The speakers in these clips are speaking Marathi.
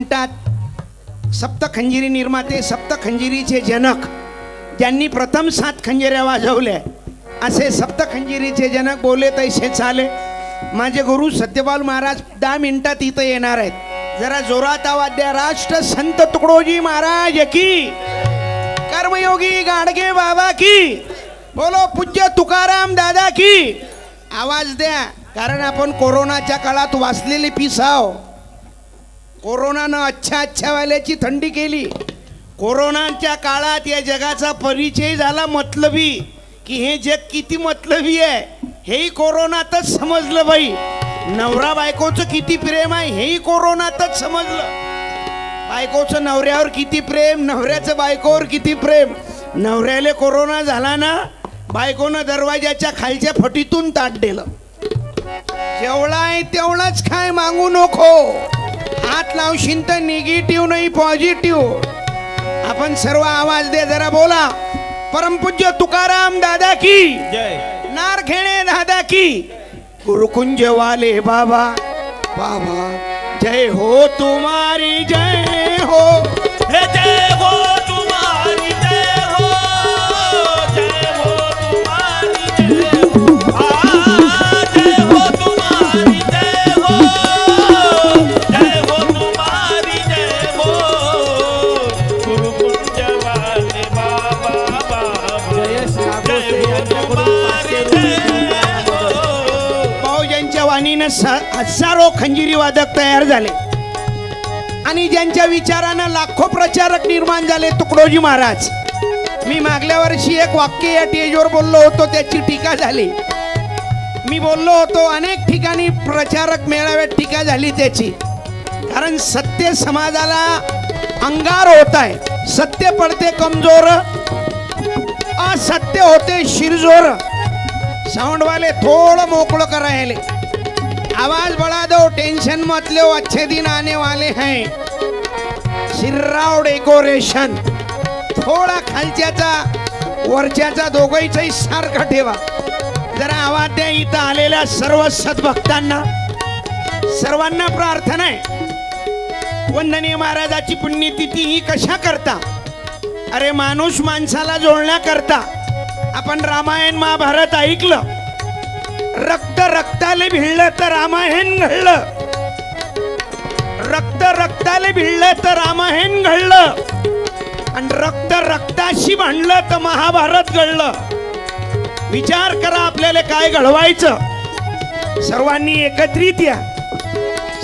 म्हणतात सप्तखंजिरी निर्माते सप्तखंजिरीचे जनक ज्यांनी प्रथम 7 खंजिऱ्या वाजवल्या असे सप्तखंजिरीचे जनक बोले तैसे चाले। माझे गुरु सत्यपाल महाराज 10 मिनिटात इथं येणार आहेत। जरा जोरात आवाज द्या। राष्ट्र संत तुकडोजी महाराज की, कर्मयोगी गाडगे बाबा की, बोलो पूज्य तुकाराम दादा की। आवाज द्या, कारण आपण कोरोनाच्या काळात वाचलेले पिसाव। कोरोनानं अच्छा वाल्याची थंडी केली। कोरोनाच्या काळात या जगाचा परिचय झाला मतलबी, की हे जग किती मतलबी आहे हेही कोरोनातच समजलं बाई। नवरा बायकोचं किती प्रेम आहे हेही कोरोनातच समजलं। बायकोचं नवऱ्यावर किती प्रेम, नवऱ्याचं बायकोवर किती प्रेम। नवऱ्याला कोरोना झाला ना, बायकोनं दरवाजाच्या खालच्या फटीतून ताट दिलं। जेवढा आहे तेवढाच खाय, मागू नको। हात लावशील तर निगेटिव्ह नाही पॉझिटिव्ह। आपण सर्व आवाज दे, जरा बोला। परमपूज्य तुकाराम दादा की जय, नारखेणे दादा की, गुरुकुंज वाले बाबा बाबा जय हो तुम्हारी जय हो, हे जय हो तुम्हारी जय हो, जय हो तुम्हारी जय हो, जय हो तुम्हारी जय हो, जय हो तुम्हारी जय हो, गुरुकुंज वाले बाबा बाबा जय हो तुम्हारी जय हो। भाऊजांच्या वाणीनं हजारो खंजिरी वादक तयार झाले आणि ज्यांच्या विचारानं लाखो प्रचारक निर्माण झाले। तुकडोजी महाराज, मी मागल्या वर्षी एक वाक्य या स्टेजवर बोललो होतो, त्याची टीका झाली। मी बोललो होतो अनेक ठिकाणी प्रचारक मेळाव्यात टीका झाली त्याची, कारण सत्य समाजाला अंगार होत आहे। सत्य पडते कमजोर, असत्य होते शिरजोर। साउंड वाले थोड़ा मोकळं करायले, आवाज बढ़ा दो, टेंशन मत लो, अच्छे दिन आने वाले हैं। शिर्राव डेकोरेशन थोडा खालच्याचा वरच्याचा दोघांचाही सारखा ठेवा। जरा आवाज द्या इथं आलेल्या सर्व सद्भक्तांना, सर्वांना प्रार्थना आहे। वंदनीय महाराजाची पुण्यतिथी ही कशा करता? अरे माणूस माणसाला जोडण्याकरता। आपण रामायण महाभारत ऐकलं, रक्त रक्ताले भिडलं तर रामायण घडलं, रक्त रक्ताले भिडलं तर रामायण घडलं, आणि रक्त रक्ताशी भांडलं तर महाभारत घडलं। विचार करा आपल्याला काय घडवायचं। सर्वांनी एकत्रित या,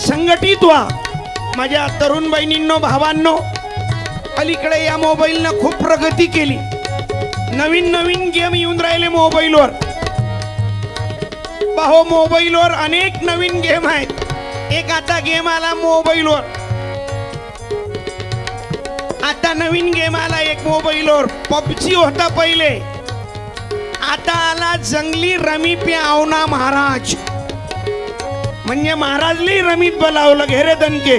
संघटित व्हा। माझ्या तरुण बहिणींनो, भावांनो, अलीकडे या मोबाईलनं खूप प्रगती केली। नवीन नवीन गेम येऊन राहिले मोबाईलवर। पाहो, मोबाईलवर अनेक नवीन गेम आहेत। एक आता गेम आला मोबाईलवर, आता नवीन गेम आला एक मोबाईलवर, पबजी होता पहिले, आता आला जंगली रमी पे आवना महाराज। म्हणजे महाराजली रमीत बोलावलं घेरे दणके।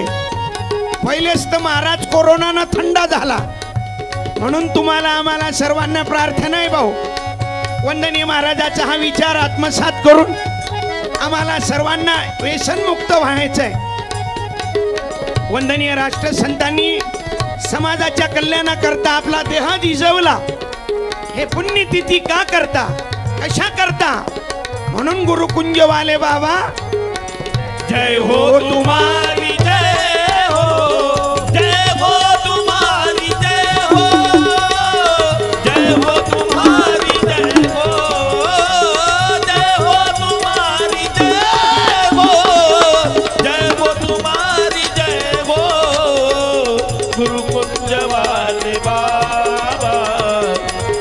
पहिलेच तर महाराज कोरोनानं थंडा झाला, म्हणून तुम्हाला आम्हाला सर्वांना प्रार्थना आहे भाऊ, वंदनीय महाराजाचा हा विचार आत्मसात करून आम्हाला सर्वांना व्यसनमुक्त व्हायचंय। वंदनीय राष्ट्रसंतांनी समाजाच्या कल्याणाकरता आपला देह झिजवला। हे पुण्यतिथी का करता, कशा करता? म्हणून गुरुकुंज वाले बाबा जय हो तुम्हारी जय हो, जय हो तुम्हारी जय हो, जय हो तुम्हारी जय हो, जय हो तुम्हारी जय हो, जय हो तुम्हारी जय हो, गुरुकुंज वाले बाबा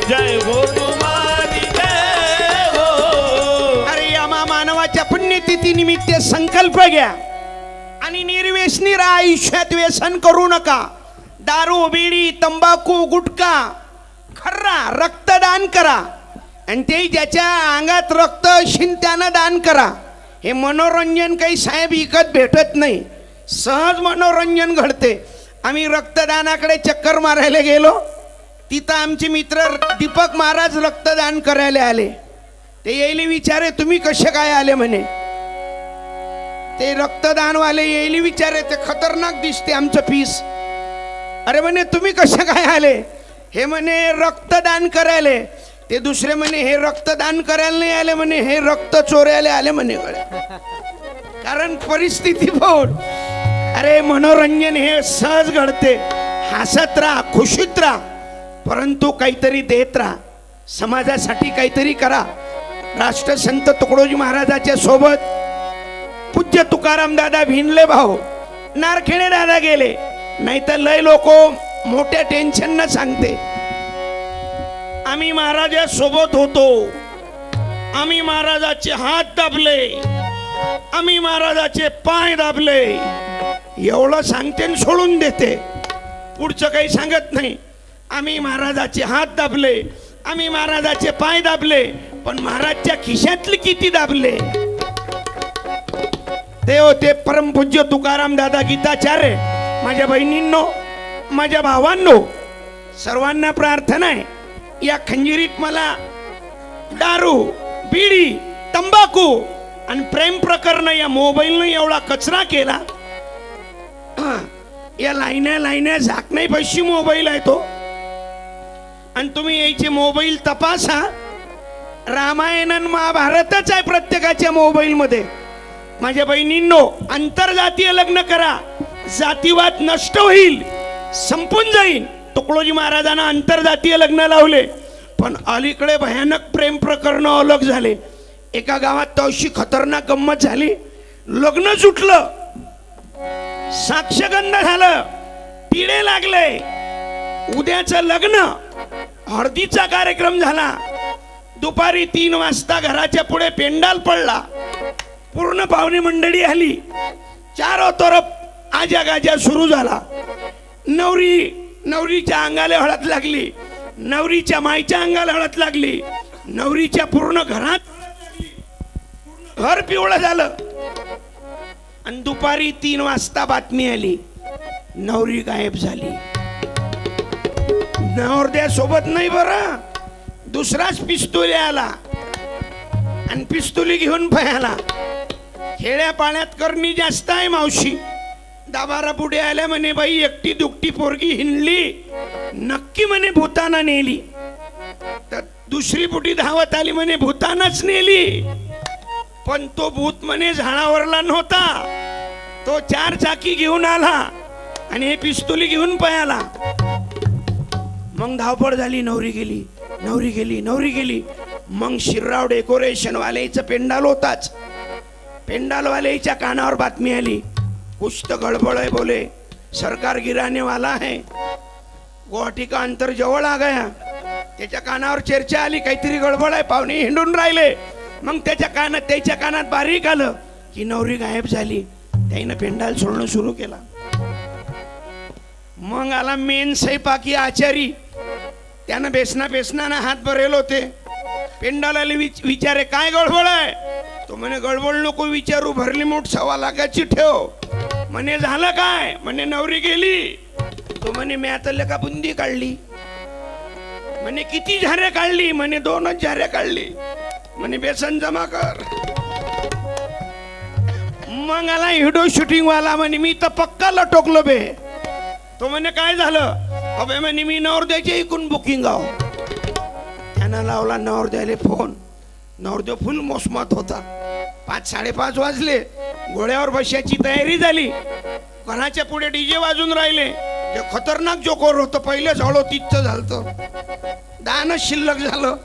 जय हो तुम्हारी जय हो। अरे या मानवाच्या पुण्यतिथी निमित्त संकल्प घ्या आणि निर्व्यसनी राहा। आयुष्यात व्यसन करू नका। दारू, बिडी, तंबाखू, गुटखा खर्रा, रक्तदान करा, आणि ते ज्याच्या अंगात रक्त असेल त्यानं दान करा। हे मनोरंजन काही साहेब विकत भेटत नाही, सहज मनोरंजन घडते। आम्ही रक्तदानाकडे चक्कर मारायला गेलो, तिथं आमचे मित्र दीपक महाराज रक्तदान करायला आले। ते यायले विचारे तुम्ही कसे काय आले म्हणे। ते रक्तदानवाले येईल विचारे, ते खतरनाक दिसते आमचं पीस. अरे म्हणे तुम्ही कशा काय आले? हे म्हणे रक्तदान करायले. ते दुसरे म्हणे हे रक्तदान करायला नाही आले म्हणे, हे रक्त चोरायला आले म्हणे. कारण परिस्थिती बहुत. अरे मनोरंजन हे सहज घडते. हसत राहा, खुशीत राहा, परंतु काहीतरी देत राहा, समाजासाठी काहीतरी करा. राष्ट्रसंत तुकडोजी महाराजाच्या सोबत पूज्य तुकाराम दादा भिनले भाऊ, नारखेडे दादा गेले, नाही तर लय लोक मोठ्या टेन्शन न सांगते. आम्ही महाराजा सोबत होतो, आम्ही महाराजाचे हात दाबले, आम्ही महाराजाचे पाय दाबले, एवढं सांगते आणि सोडून देते. पुढचं काही सांगत नाही. आम्ही महाराजाचे हात दाबले, आम्ही महाराजाचे पाय दाबले, पण महाराजच्या खिशातले किती दाबले? ते होते परमपूज्य तुकाराम दादा गीताचार्य. माझ्या बहिणींनो, माझ्या भावांनो, सर्वांना प्रार्थना आहे, या खंजिरीत मला दारू, बिडी, तंबाखू आणि प्रेम प्रकरण या मोबाईलने एवढा कचरा केला. या लाईन्या झाकणे पैशी मोबाईल आहे तो. आणि तुम्ही यायचे मोबाईल तपासा, रामायण आणि महाभारतच आहे प्रत्येकाच्या मोबाईल मध्ये. माझ्या बहिणींनो, आंतरजातीय लग्न करा, जातीवाद नष्ट होईल, संपून जाईल. तुकडोजी महाराजांना आंतरजातीय लग्न लावले, पण अलीकडे भयानक प्रेम प्रकरण अलग झाले. एका गावात तशी खतरनाक गंमत झाली. लग्न सुटलं, साक्षगंध झालं, टिळे लागले, उद्याचं लग्न, हळदीचा कार्यक्रम झाला. दुपारी 3 वाजता घराच्या पुढे पेंडाल पडला, पूर्ण पाहुणी मंडळी आली, चारो तरफ आजा गाजा सुरू झाला. नवरीच्या अंगाला हळद लागली, नवरीच्या माईच्या अंगाला हळद लागली, नवरीच्या पूर्ण घरात घर पिवळं झालं. आणि दुपारी 3 वाजता बातमी आली, नवरी गायब झाली. नवरदेवा सोबत नाही बरं, दुसराच पिस्तुली आला आणि पिस्तुली घेऊन पळाला. खेड्या पाण्यात करणी जास्त आहे मावशी. 10-12 पुढे आल्या म्हणे, बाई एकटी दुकटी पोरगी हिंडली, नक्की म्हणे भूताना नेली. तर दुसरी पुटी धावत आली म्हणे, भूतानाच नेली, पण तो भूत म्हणे झाडावरला नव्हता, तो 4 चाकी घेऊन आला आणि हे पिस्तुली घेऊन पळाला. मग धावपळ झाली, नवरी गेली, नवरी गेली, नवरी गेली. मग शिरराव डेकोरेशन वाल्याचं पेंडाल होताच. पेंडाल वाल्याच्या कानावर बातमी आली, कुछ तो गड़बड़ है, बोले सरकार गिराने वाला है, गुवाहाटी का अंतर जवळ आ गया. त्याच्या कानावर चर्चा आली, काहीतरी गडबड आहे, पाहुणे हिंडून राहिले. मग त्याच्या कानात बारीक आलं की नवरी गायब झाली. त्यानं पेंडाल सोडणं सुरू केला. मग आला मेन स्वयंपाकी आचारी, त्यानं बेसनानं हात भरेल होते. पेंडाला विचारे, काय गडबड आहे? तो म्हणे, गडबड नको विचारू, भरली मूठ 1.25 लाखाची ठेव. म्हणे झालं काय? म्हणे नवरी गेली. तो म्हणे मी आता का बुंदी काढली. म्हणे किती झाऱ्या काढली? म्हणे 2च झाऱ्या काढली. म्हणे बेसन जमा कर. मग आला व्हिडिओ शूटिंग वाला, म्हणे मी तर पक्का लटोकलो बे. तो म्हणे काय झालं? अबे म्हणे मी नवरदेवच्या इकून बुकिंग आहो. त्यानं लावला नवरदेवाला फोन. नवरदेव फुल मोसमात होता. 5-5:30 वाजले. घोड्यावर बसायची तयारी झाली. घराच्या पुढे डीजे वाजून राहिले. जे खतरनाक जोकोर होतं, पहिले झालो तिथचं झालं, दानच शिल्लक झालं.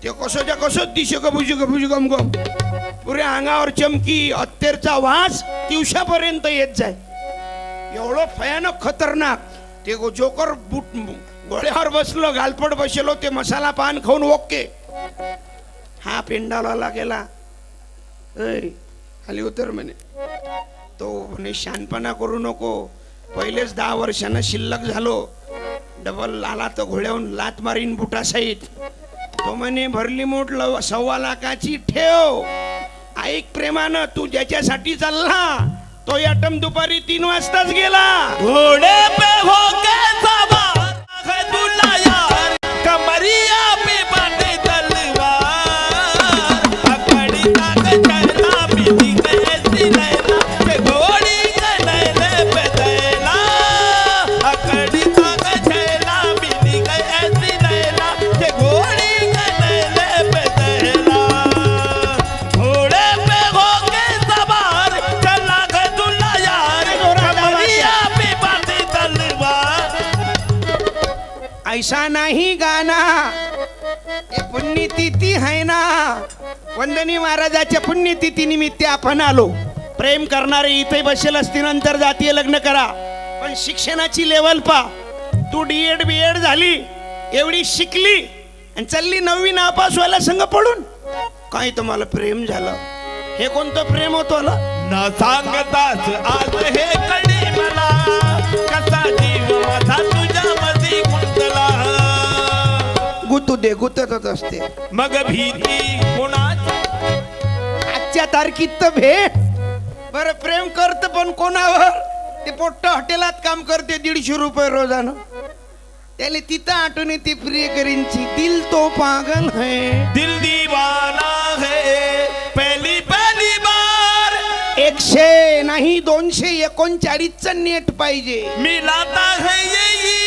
ते कसोच्या कसोच दिशे गबुजी गम गम, पुऱ्या अंगावर चमकी, अत्तेरचा वास दिवसापर्यंत येत जाय. एवढं भयानक खतरनाक. ते जोकर बूट घोड्यावर बसलो, गालपट बसलो, ते मसाला पान खाऊन ओके. हा पेंडाला गेला, खाली उतर म्हणे. तो म्हणे शानपणा करू नको, पहिलेच 10 वर्षानं शिल्लक झालो, डबल आला तर घोड्याहून लात मारीन बुटा सहित. तो म्हणे भरली मूठ 1.25 लाखाची ठेव. ऐक प्रेमानं, तू ज्याच्यासाठी चालला तो आटम दुपारी 3 वाजताच गेला. घोड़े पे होके सवार है दूल्हा यार, कमरिया पे बाटे तलवार, अकड़ी तक चलना भी कैसी नैना पैसा नाही गाना, हे पुण्यतिथी आहे ना. वंदनीय महाराजाच्या पुण्यतिथी निमित्त आपण आलो. प्रेम करणारे इथे बसेल असतील, नंतर जातीय लग्न करा, पण शिक्षणाची लेवल पा. तू डीएड बीएड झाली, एवढी शिकली आणि चालली 9वी नापास व्हायला संग पडून. काय तुम्हाला प्रेम झालं? हे कोणतं प्रेम होतं? न सांगताच आज हे कळले मला, कसा जीव माझा तुझ्या मध्ये गुंतला. गुतू दे, गुततच असते. मग भीती कोणाची? आजच्या तारखीत तर भेट. बरं प्रेम करत पण कोणावर? ते पोट्ट हॉटेलात काम करते 150 रुपये रोजानं. त्याला तिथं आठवण येते प्रियकरींची. दिल तो पागल है, दिल दीवाना है, पहली पहली बार. 100 नाही 239चं नेट पाहिजे. मिलाता है यही,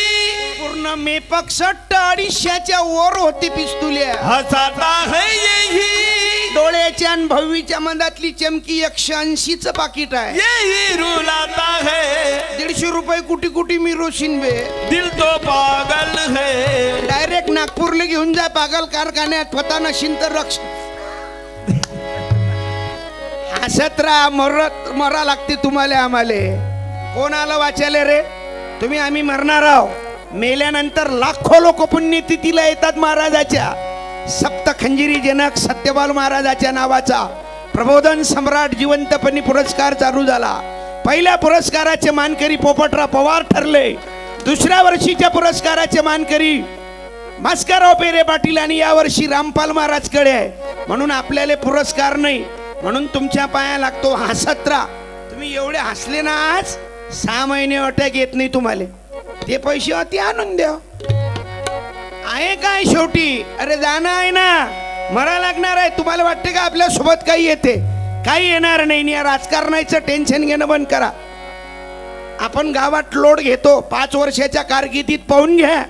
पूर्ण मेपक 250च्या वर होती पिस्तुल्या. हसाता है यही, डोळ्याच्या आणि भव्वीच्या मधातली चमकी 180चं पाकिट आहे. यही रुलाता है. 150 रुपये कुटी कुटी मी रोशीन बे. दिल तो पागल है. डायरेक्ट नागपूरला घेऊन जा पागल कारखान्यात. पता नशीन तर रक्ष. हसत राहा, मरा लागते तुम्हाला आम्हाले. कोण आलं वाचायला रे? तुम्ही आम्ही मरणार आहो. मेल्यानंतर लाखो लोक पुण्यतिथीला येतात महाराजाच्या. सप्त खंजिरी जनक सत्यपाल महाराजाच्या नावाचा प्रबोधन सम्राट जिवंतपणी पुरस्कार चालू झाला. पहिल्या पुरस्काराचे मानकरी पोपटराव पवार ठरले. दुसऱ्या वर्षीच्या पुरस्काराचे मानकरी भास्करराव पेरे पाटील आणि यावर्षी रामपाल महाराजकडे आहे. म्हणून आपल्याला पुरस्कार नाही, म्हणून तुमच्या पाया लागतो. हसत राहा. तुम्ही एवढे हसले ना आज, 6 महिने अटॅक येत नाही तुम्हाला. ते पैसे अति आणून द्या. आहे काय शेवटी? अरे जाणं आहे ना, मरा लागणार आहे. तुम्हाला वाटते का आपल्या सोबत काही येते? काही येणार नाही. या राजकारणाचं टेन्शन घेणं बंद करा. आपण गावात लोड घेतो. 5 वर्षाच्या कारकिर्दीत पाहून घ्या,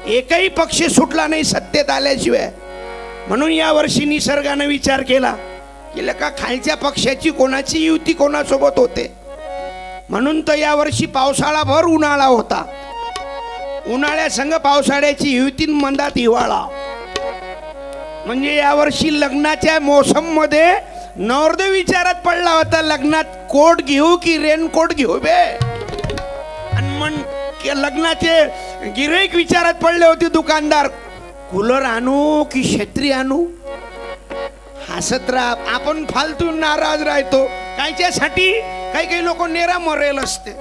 एकही पक्ष सुटला नाही सत्तेत आल्याशिवाय. म्हणून या वर्षी निसर्गानं विचार केला की लका खालच्या पक्षाची कोणाची युती कोणासोबत होते. म्हणून तर या वर्षी पावसाळा भर उन्हाळा होता. उन्हाळ्यासंग पावसाळ्याची युती, मंदात हिवाळा. म्हणजे यावर्षी लग्नाच्या मोसम मध्ये नवरदेव विचारात पडला होता, लग्नात कोट घेऊ की रेनकोट घेऊ बे. आणि मग लग्नाचे गिऱ्हाईक विचारात पडले होते, दुकानदार कूलर आणू की छत्री आणू. हसत राहा. आपण फालतू नाराज राहतो कायच्यासाठी. काही लोक नेरा मरेल असते.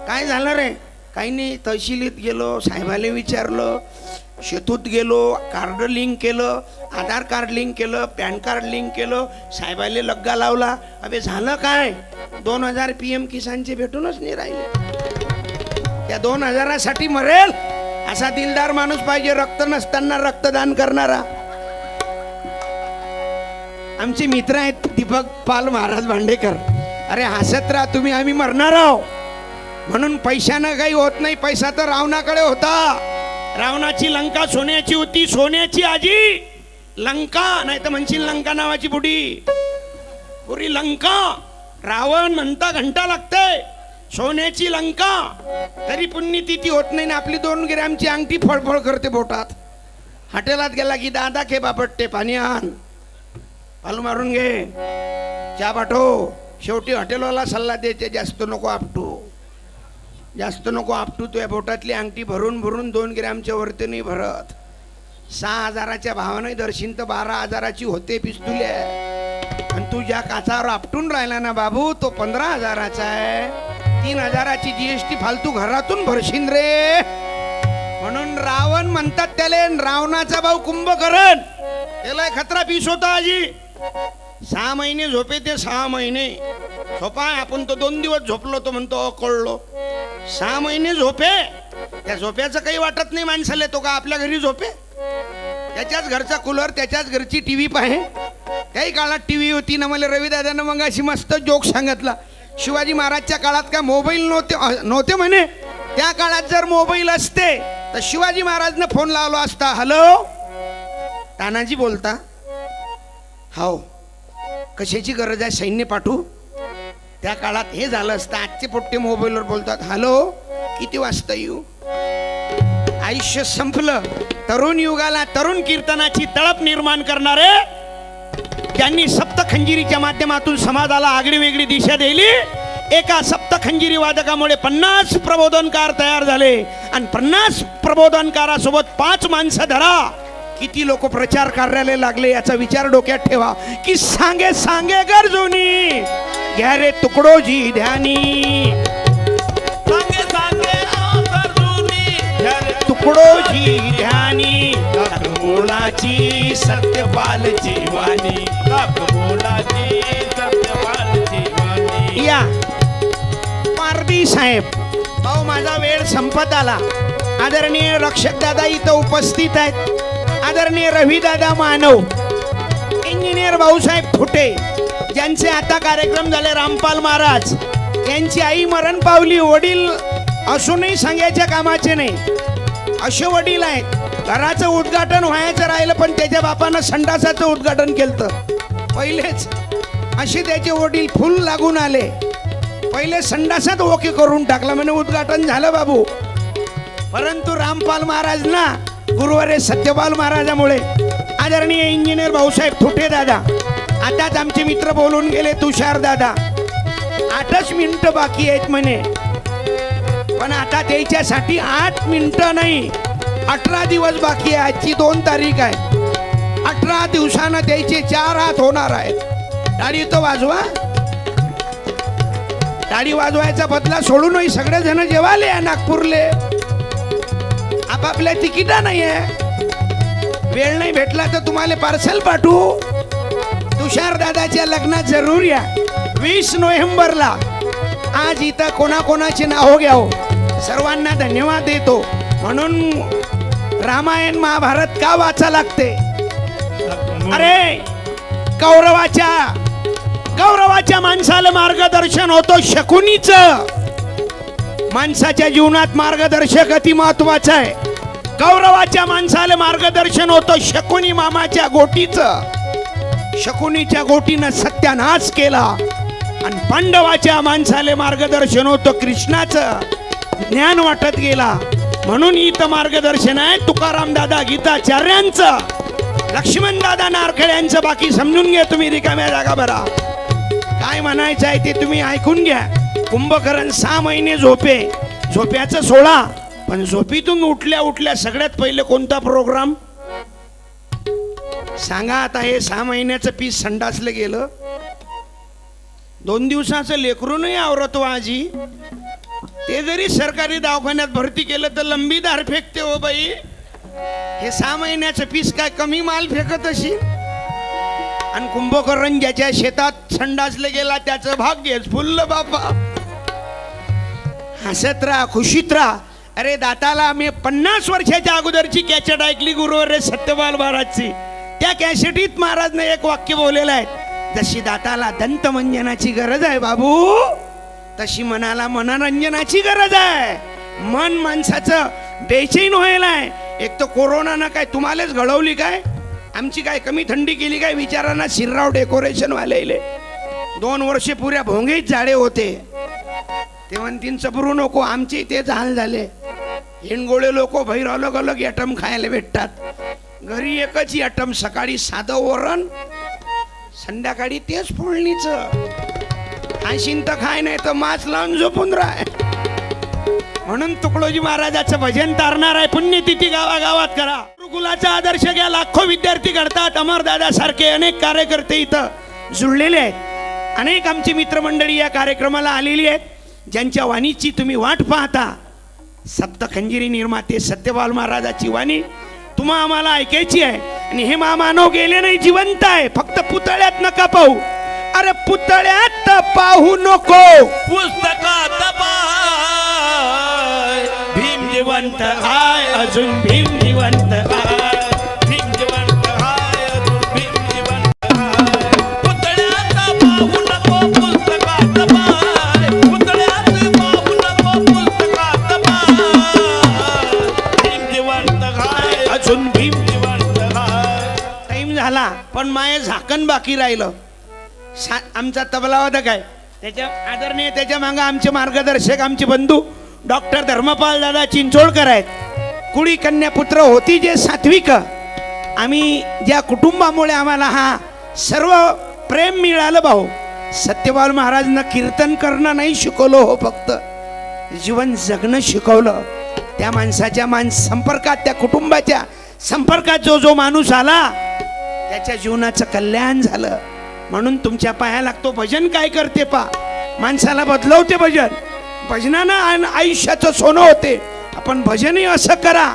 काय झालं रे? काही नाही. तहसीलीत गेलो, साहेबाला विचारलं, शेतूत गेलो, कार्ड लिंक केलं, आधार कार्ड लिंक केलं, पॅन कार्ड लिंक केलं, साहेबाला लग्गा लावला. अबे झालं काय? 2000 PM किसानचे भेटूनच नाही राहिले. त्या 2000साठी मरेल असा दिलदार माणूस पाहिजे, रक्त नसताना रक्तदान करणारा. आमचे मित्र आहेत दीपक पाल महाराज भांडेकर. अरे हसत राहा. तुम्ही आम्ही मरणार आहो. म्हणून पैशानं काही होत नाही. पैसा तर रावणाकडे होता. रावणाची लंका सोन्याची होती. सोन्याची आजी लंका, नाही तर म्हणशील लंका नावाची बुडी. पुरी लंका. रावण म्हणता घंटा लागते. सोन्याची लंका. तरी पुण्यतिथी होत नाही ना. आपली 2 ग्रॅमची अंगठी फळफळ करते बोटात. हॉटेलात गेला की दादा के बापट्टे पाणी आण, पालू मारून घे, चहा पाठव. शेवटी हॉटेलवाला सल्ला देते, जास्त नको आपटू, जास्त नको आपटू. तुझ्या बोटातली अंगठी भरून भरून 2 ग्रॅमच्या वरती नाही भरत. 6000च्या भावाने दर्शन तर 12000ची होते पिस्तुल्या. आणि तू ज्या काचावर आपटून राहिला ना बाबू, तो 15000चा आहे. 3000ची GST फालतू घरातून भरशील रे. म्हणून रावण म्हणतात त्याला. रावणाचा भाऊ कुंभकर्ण, त्याला खतरा पीस होता आजी. 6 महिने झोपे ते 6 महिने झोपा. आपण तो 2 दिवस झोपलो तो म्हणतो कळलो. 6 महिने झोपे. त्या झोप्याचं काही वाटत नाही माणसाला. तो का आपल्या घरी झोपे? त्याच्याच घरचा कूलर, त्याच्याच घरची TV पाहे. काही काळात TV होती ना. मला रविदादानं मग अशी मस्त जोक सांगितला. शिवाजी महाराजच्या काळात काय मोबाईल नव्हते म्हणे. त्या काळात जर मोबाईल असते तर शिवाजी महाराजनं फोन लावला असता. हॅलो तानाजी बोलता? हो. कशाची गरज आहे? सैन्य पाठवू? त्या काळात हे झालं असतं. आजचे पोट्टे मोबाईलवर बोलतात. हॅलो किती वाजता येऊ? आयुष्य संपलं. तरुण युगाला तरुण कीर्तनाची तळप निर्माण करणारे ज्यांनी सप्तखंजिरीच्या माध्यमातून समाजाला आगळी वेगळी दिशा दिली. एका सप्तखंजिरी वादकामुळे 50 प्रबोधनकार तयार झाले आणि 50 प्रबोधनकारासोबत 5 माणसं धरा. किती लोक प्रचार कार्यालय लागले याचा विचार डोक्यात ठेवा की सांगे सांगे गरजूनी घ्या रे तुकडोजी ध्यानी. सांगे सांगे गरजूनी घ्या रे तुकडोजी ध्यानी मुलाची सत्यपालची वाणी. मुलाची सत्यपालची वाणी. या पारदी साहेब भाऊ माझा वेळ संपत आला. आदरणीय रक्षक दादा इथं उपस्थित आहेत. आदरणीय रविदादा मानव, इंजिनियर भाऊसाहेब फुटे ज्यांचे आता कार्यक्रम झाले. रामपाल महाराज यांची आई मरण पावली. वडील असूनही सांगायच्या कामाचे नाही असे वडील आहेत. घराचं उद्घाटन व्हायचं राहिलं पण त्याच्या बापानं संडासाचं उद्घाटन केलं पहिलेच. असे त्याचे वडील फुल लागून आले. पहिले संडासात ओके करून टाकला म्हणजे उद्घाटन झालं बाबू. परंतु रामपाल महाराज ना गुरुवारे सत्यपाल महाराजामुळे आदरणीय इंजिनियर भाऊसाहेब थोटे दादा आताच आमचे मित्र बोलून गेले. तुषार दादा 8च मिनिटं बाकी आहेत म्हणे. पण आता त्याच्यासाठी 8 मिनिटं नाही 18 दिवस बाकी आहे. आजची 2 तारीख आहे. 18 दिवसानं त्याचे 4 हात होणार आहेत. टाळी तो वाजवा. टाळी वाजवायचा बदला सोडूनही सगळेजण जेवाले आहे नागपूरले. आपापल्या तिकिटा नाही आहे. वेळ नाही भेटला तर तुम्हाला पार्सल पाठवू. तुषार दादाच्या लग्नात जरूर या 20 नोव्हेंबरला. आज इथं कोणाकोणाची नाव घ्याव. सर्वांना धन्यवाद देतो. म्हणून रामायण महाभारत का वाचा लागते. अरे गौरवाच्या माणसाला मार्गदर्शन होतो शकुनीचं. माणसाच्या जीवनात मार्गदर्शक अति महत्वाचं आहे. गौरवाच्या माणसाला मार्गदर्शन होतं शकुनी मामाच्या गोटीचं. शकुनीच्या गोटीनं सत्यानाश केला. आणि पांडवाच्या माणसाला मार्गदर्शन होतं कृष्णाचं. ज्ञान वाटत गेला. म्हणून इथं मार्गदर्शन आहे तुकाराम दादा गीताचार्यांचं, लक्ष्मण दादा नारखेड्यांचं. बाकी समजून घ्या तुम्ही रिकाम्या जागा भरा. काय म्हणायचं आहे ते तुम्ही ऐकून घ्या. कुंभकर्ण 6 महिने झोप्याचं सोडा. पण झोपीतून उठल्या उठल्या सगळ्यात पहिले कोणता प्रोग्राम सांगा. आता हे 6 महिन्याचं पीस संडासलं गेलं. 2 दिवसाचं लेकरू नाही आवरत आजी. ते जरी सरकारी दवाखान्यात भरती केलं तर लंबी दार फेकते हो बाई. हे 6 महिन्याचं पीस काय कमी माल फेकत अशी. आणि कुंभकर्ण ज्याच्या शेतात संडासले गेला त्याचं भाग्यच फुललं बापा. हसत राहा खुशीत राहा. अरे दाताला मी 50 वर्षाच्या अगोदरची कॅसेट ऐकली गुरुवार सत्यपाल महाराजची. त्या कॅसेटीत महाराजने एक वाक्य बोललेलं आहे. जशी दाताला दंतमंजनाची गरज आहे बाबू तशी मनाला मनोरंजनाची गरज आहे. मन माणसाचं बेचैन व्हायलाय. एक तर कोरोनानं काय तुम्हालाच घडवली काय. आमची काय कमी थंडी केली काय. विचारांना शिरराव डेकोरेशन वाले 2 वर्षे पुऱ्या भोंगीत जाडे होते. ते म्हणतीन चबरू नको. आमचे तेच हाल झाले. हिणगोळे लोक बाहेर अलग अलग ॲटम खायला भेटतात. घरी एकच ॲटम. सकाळी साधं वरण संध्याकाळी तेच फोडणीचं. आशीन तर खाय नाही तर मास लावून झोपून राह. म्हणून तुकडोजी महाराजाचं भजन तारणार आहे. पुण्यतिथी गावागावात करा. गुरुकुलाचा आदर्श घ्या. लाखो विद्यार्थी घडतात. अमरदादा सारखे अनेक कार्यकर्ते इथं जुळलेले आहेत. अनेक आमची मित्रमंडळी या कार्यक्रमाला आलेली आहेत ज्यांच्या वाणीची तुम्ही वाट पाहता. सप्तखंजिरी निर्माते सत्यपाल महाराजाची वाणी तुम्हा आम्हाला ऐकायची आहे. आणि हे महामानव गेले नाही जिवंत आहे. फक्त पुतळ्यात नका पाहू. अरे पुतळ्यात पाहू नको पुस्तकात पाय. भीम जिवंत हाय अजून भीम जिवंत हाय. भीम जिवंत हाय अजून भीम जिवंत हाय. पुतळ्यात पाहू नको पुस्तकात पाय. पुतळ्यात पाहू नको पुस्तकात पाय. भीम जिवंत हाय अजून भीम जिवंत हाय. टाइम झाला पण माये झाकण बाकी राहिलं. आमचा तबलावादक आहे त्याच्या आदरणीय त्याच्या मागे आमचे मार्गदर्शक आमचे बंधू डॉक्टर धर्मपाल दादा चिंचोळकर आहेत. कुळी कन्यापुत्र होती जे सात्विक. आम्ही ज्या कुटुंबामुळे आम्हाला हा सर्व प्रेम मिळालं भाऊ. सत्यपाल महाराजनं कीर्तन करणं नाही शिकवलं हो, फक्त जीवन जगणं शिकवलं. त्या माणसाच्या संपर्कात, त्या कुटुंबाच्या संपर्कात जो जो माणूस आला त्याच्या जीवनाचं कल्याण झालं. म्हणून तुमच्या पाया लागतो. भजन काय करते पा, माणसाला बदलवते भजन. भजनानं आयुष्याचं सोनं होते. आपण भजनही असं करा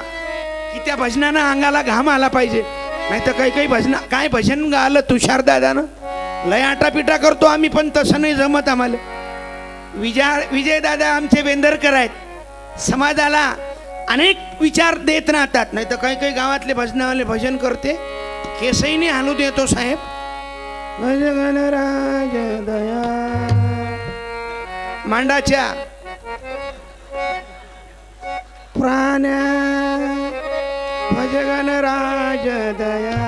की त्या भजनानं अंगाला घाम आला पाहिजे. नाही तर काही काही भजन, काय भजन गालं तुषार दादानं, लय आटापिटा करतो आम्ही, पण तसं नाही जमत आम्हाला. विजय दादा आमचे वेंदरकर आहेत, समाजाला अनेक विचार देत राहतात. नाही तर काही काही गावातले भजनावाले भजन करते, केसही नाही हालू देतो साहेब. भज गणराज दया मांडाच्या प्राण्या, भज गणराज दया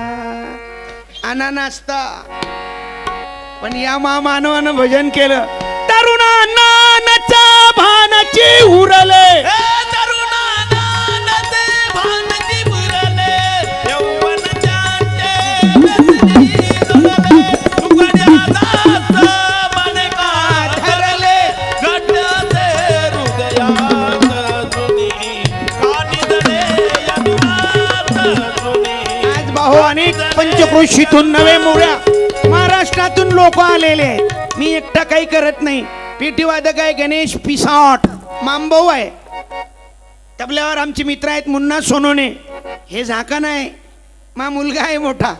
अनानास्ता. पण या महामानवानं भजन केलं. तरुणांना नचा भानाची उरले, अनेक पंचक्रोशीतून नवे मोऱ्या महाराष्ट्रातून लोक आलेले आहेत. मी एकटा काही करत नाही. पेटीवादक आहे गणेश पिसाट, मांबव आहे. तबल्यावर आमचे मित्र आहेत मुन्ना सोनोने. हे झाकण आहे, मा मुलगा आहे मोठा.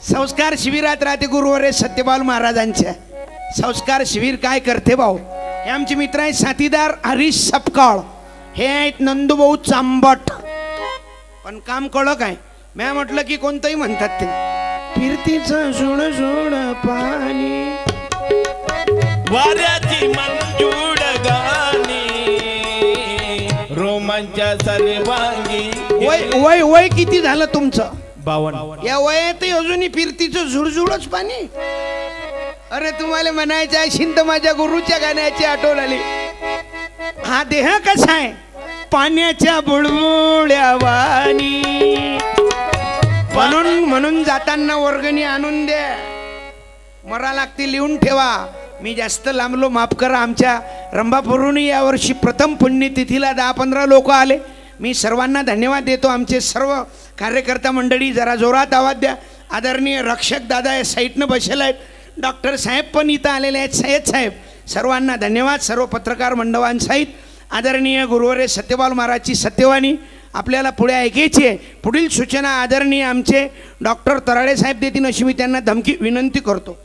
संस्कार शिबिरात राहते गुरुवारे सत्यपाल महाराजांच्या. संस्कार शिबिर काय करते भाऊ. हे आमचे मित्र आहेत साथीदार हरीश सपकाळ. हे आहेत नंदूभाऊ चांबट. पण काम कळलं काय, मी म्हटलं की कोणतंही म्हणतात ते. फिरतीचं सोड सोड पाणी, वाऱ्याची मंजूळ गाणी, रोमांच्या सर्वांगी. वय वय वय किती झालं तुमचं? 52. या वयातही अजूनही फिरतीचं झुळझुळच पाणी. अरे तुम्हाला म्हणायचं असेल तर माझ्या गुरुच्या गाण्याची आठवण आली. हा देह कसा आहे, पाण्याच्या बुळबुळ्या वाणी. म्हणून जाताना वर्गणी आणून द्या, मरा लागते लिहून ठेवा. मी जास्त लांबलो माफ करा. आमच्या रंभापूरहून यावर्षी प्रथम पुण्यतिथीला 10-15 लोक आले. मी सर्वांना धन्यवाद देतो. आमचे सर्व कार्यकर्ता मंडळी जरा जोरात आवाज द्या. आदरणीय रक्षक दादा या साईटनं बसले आहेत. डॉक्टर साहेब पण इथं आलेले आहेत. सय्यद साहेब, सर्वांना धन्यवाद. सर्व पत्रकार मंडळांसहित आदरणीय गुरुवारे सत्यपाल महाराजची सत्यवाणी आपल्याला पुढे ऐकायची आहे. पुढील सूचना आदरणीय आमचे डॉक्टर तराडे साहेब देतील अशी मी त्यांना विनंती करतो.